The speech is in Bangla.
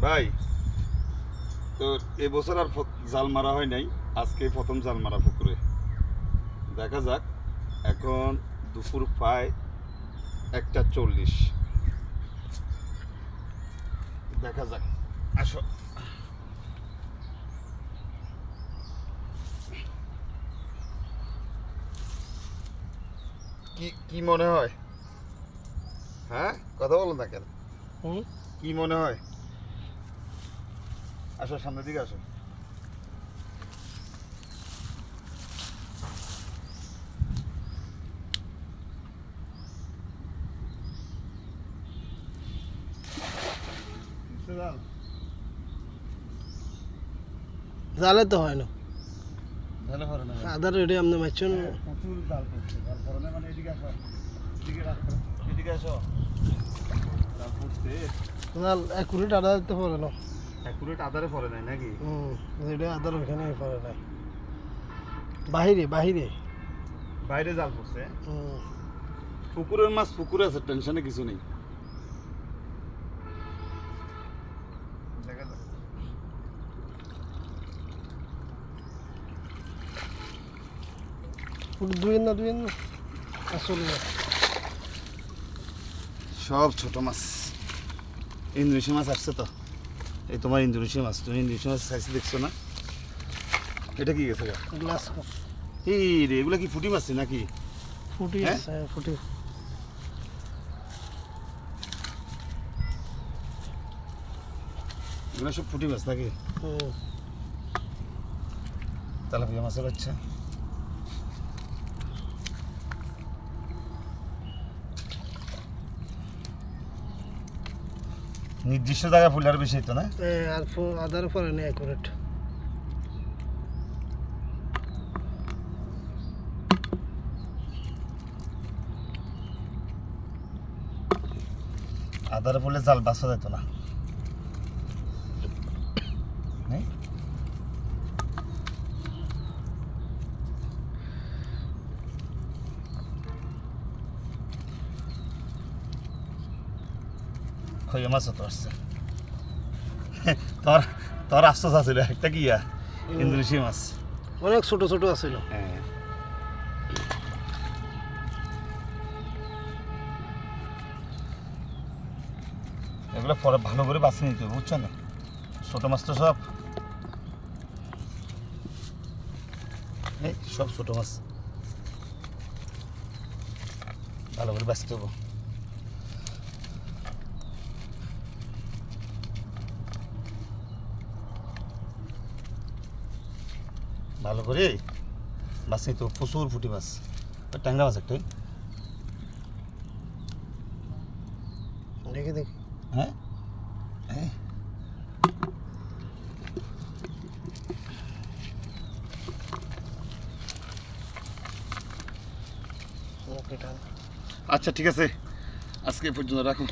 ভাই, তো এবছর আর জাল মারা হয় নাই, আজকে প্রথম জাল মারা পুকুরে। দেখা যাক। এখন দুপুর প্রায় 1:40। দেখা যাক। আসো। কি কি মনে হয়? হ্যাঁ, কথা বলো না কেন? কি মনে হয়? আসো, সামনের দিকে আসো। জালে তো হয় না, ভালো করে না। আদার রেডি আপনি মারছেন। প্রচুর জাল পড়ছে, জাল পড়ে না মানে এদিকে আসো, এদিকে আসো। জাল পড়ছে, জাল একুরেট আদা দিতে পারে না। অ্যাকুরেট আদারে পড়ে নাই নাকি? যেটা আদার ওইখানে পারে নাই, বাহিরে বাহিরে। বাইরে জাল পড়ছে। পুকুরের মাছ পুকুরে আছে, টেনশনে কিছু নেই। দেখা যাক। দুই না আসলে সব ছোট মাছ। ইন্দোনেশিয়া মাছ আসছে তো। এই তোমার ইন্দোনেশিয়া মাছ, তুমি ইন্দোনেশিয়া মাছ খাইছি দেখছো না? এটা কি গেছে? গ্লাস এই রে, এগুলা কি ফুটি মাছ নাকি? ফুটি হ্যাঁ? আছে, ফুটি। এগুলো সব ফুটি মাছ নাকি? তেলাপিয়া মাছের বাচ্চা। নির্দিষ্ট জায়গায় ফুল আর বেশি হতো না? আর আদার পরে নেই একুরেট। আদারে ফুলে জাল বাঁচা যেত না। খইয়া মাছও তো আসছে। তোর তোর আশ্বাস আছিল একটা কিয়া ইন্দোনেশিয়া মাছ। অনেক ছোট ছোট আছিল। হ্যাঁ, এগুলো পরে ভালো করে বাছিয়ে নিতে হবে, বুঝছো না? ছোট মাছ তো সব, এই সব ছোট মাছ, ভালো করে বাছতে হবে। ভালো করে বাছতে তো প্রচুর ফুটি মাছ, ট্যাংরা মাছ একটাই। দেখি দেখি। হ্যাঁ, হ্যাঁ, আচ্ছা ঠিক আছে, আজকে এ পর্যন্ত রাখো।